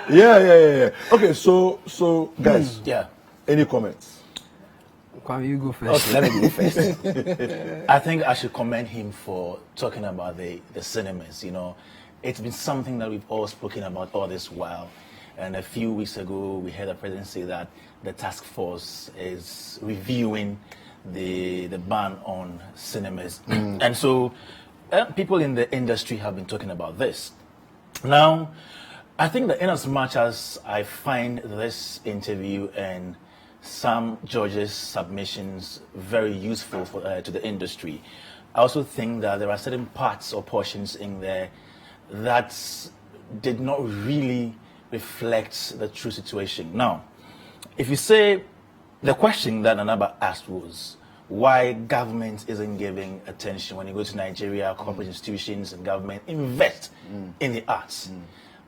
Yeah. Okay, so guys, Yeah. any comments? Kwame, you go first. Okay, let me go first. I think I should commend him for talking about the cinemas. You know, it's been something that we've all spoken about all this while. And a few weeks ago, we heard the president say that the task force is reviewing the ban on cinemas. And so people in the industry have been talking about this. Now, I think that in as much as I find this interview and Sam George's submissions very useful to the industry, I also think that there are certain parts or portions in there that did not really reflect the true situation. Now, if you say, the question that Anaba asked was why government isn't giving attention when you go to Nigeria, corporate institutions and government invest in the arts.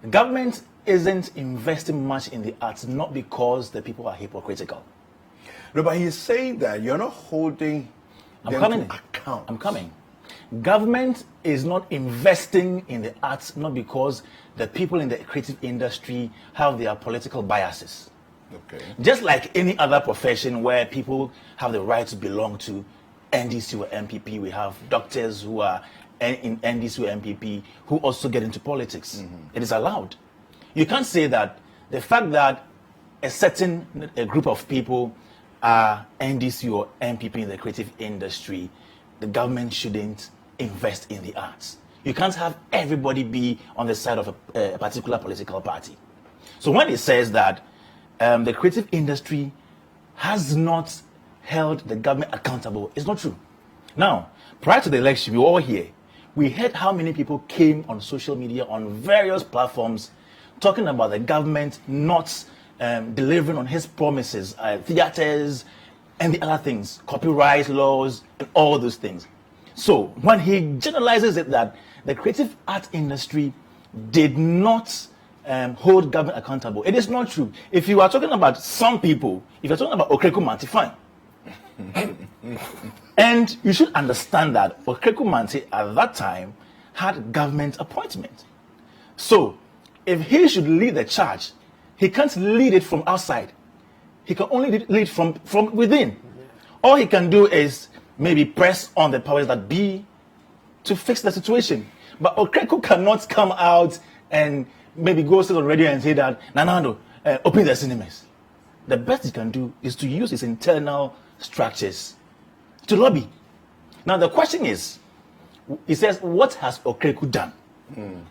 The government isn't investing much in the arts, not because the people are hypocritical. No, but he's saying that you're not holding them to account. I'm coming. Government is not investing in the arts, not because the people in the creative industry have their political biases. Okay. Just like any other profession where people have the right to belong to NDC or MPP, we have doctors who are in NDC or MPP who also get into politics. It is allowed. You can't say that the fact that a group of people are NDC or MPP in the creative industry, the government shouldn't invest in the arts. You can't have everybody be on the side of a particular political party. So when it says that the creative industry has not held the government accountable, it's not true. Now, prior to the election, we were all here. We heard how many people came on social media on various platforms talking about the government not delivering on his promises, theaters and the other things, copyright laws and all those things. So when he generalizes it that the creative art industry did not hold government accountable, it is not true. If you are talking about some people, if you're talking about Okreku Manti, fine. And you should understand that Okreku Manti at that time had government appointment. So if he should lead the charge, he can't lead it from outside. He can only lead from within. All he can do is maybe press on the powers that be to fix the situation. But Okreku cannot come out and maybe go to the radio and say that, no, open the cinemas. The best he can do is to use his internal structures to lobby. Now the question is, he says, what has Okreku done?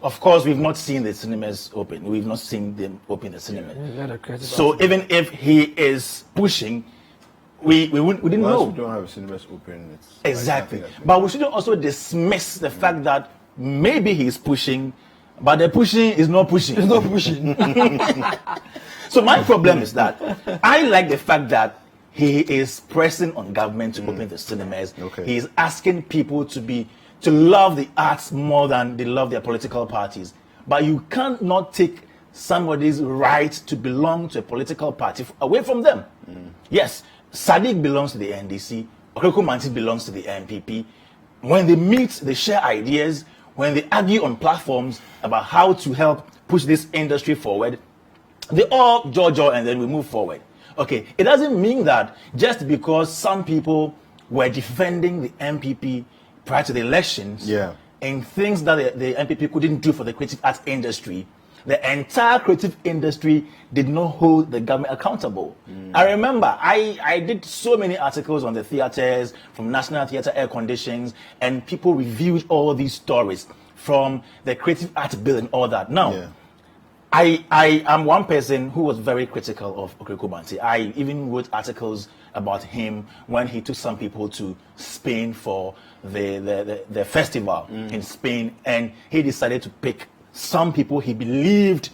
Of course, we've not seen the cinemas open. We've not seen them open the cinemas. So even if he is pushing, we didn't know. We don't have cinemas open. Exactly. But we shouldn't also dismiss the fact that maybe he's pushing, but the pushing is not pushing. It's not pushing. So my problem is that I like the fact that he is pressing on government to open the cinemas. Okay. He is asking people to love the arts more than they love their political parties. But you cannot take somebody's right to belong to a political party away from them. Yes, Sadiq belongs to the NDC, Okreku Manti belongs to the MPP. When they meet, they share ideas. When they argue on platforms about how to help push this industry forward, they all jaw and then we move forward. Okay, it doesn't mean that just because some people were defending the MPP prior to the elections and things that the MPP couldn't do for the creative arts industry, the entire creative industry did not hold the government accountable. I remember I did so many articles on the theaters, from National Theatre air conditions, and people reviewed all these stories from the creative arts bill and all that. Now, I am one person who was very critical of Okreku Manti. I even wrote articles about him when he took some people to Spain for the festival in Spain, and he decided to pick some people he believed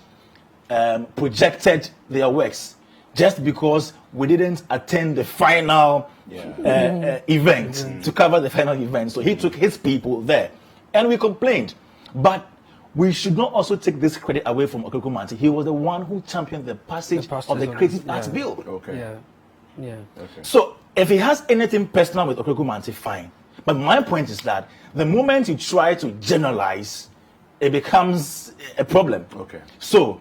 projected their works just because we didn't attend the final event to cover the final event. So he took his people there, and we complained. But we should not also take this credit away from Okreku Manti. He was the one who championed the passage of the Creative Arts Bill. Okay. So if he has anything personal with Okreku Manti, fine. But my point is that the moment you try to generalize it becomes a problem. Okay. So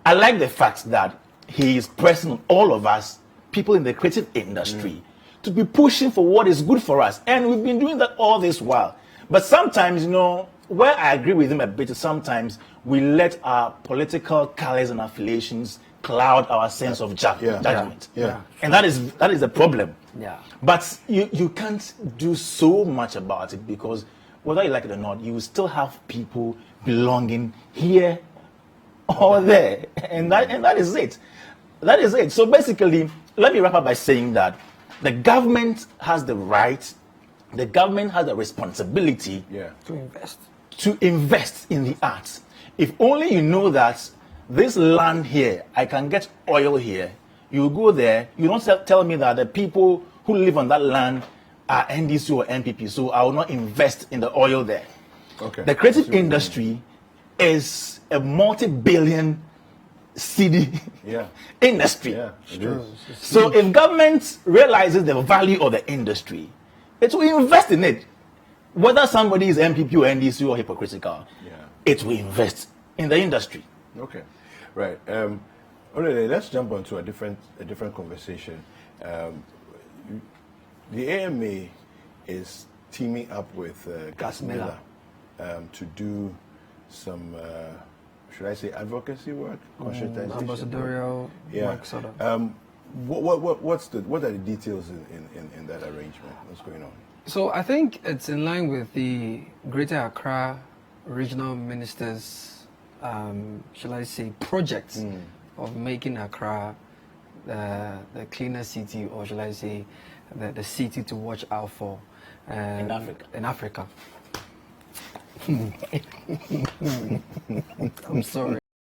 I like the fact that he is pressing on all of us, people in the creative industry, to be pushing for what is good for us. And we've been doing that all this while. But sometimes, you know, where I agree with him a bit, sometimes we let our political colors and affiliations cloud our sense of judgment. Yeah. And that is a problem. Yeah. But you can't do so much about it, because whether you like it or not, you still have people belonging here or there. And that is it. That is it. So basically, let me wrap up by saying that the government has the right, the government has the responsibility To invest. to invest in the arts. If only you know that this land here, I can get oil here. You go there, you don't tell me that the people who live on that land are NDC or NPP, so I will not invest in the oil there. Okay. The creative industry is a multi-billion city industry. Yeah, it is. So if government realizes the value of the industry, it will invest in it. Whether somebody is MPP or NDC or hypocritical, it will invest in the industry. Okay, right. Okay, let's jump on to a different conversation. The AMA is teaming up with Gas Miller to do some, should I say, advocacy work, conscientization, Ambassadorial work, sort of. What are the details in that arrangement? What's going on? So I think it's in line with the Greater Accra Regional Ministers, shall I say, project of making Accra the cleaner city, or shall I say, the city to watch out for In Africa. In Africa. I'm sorry.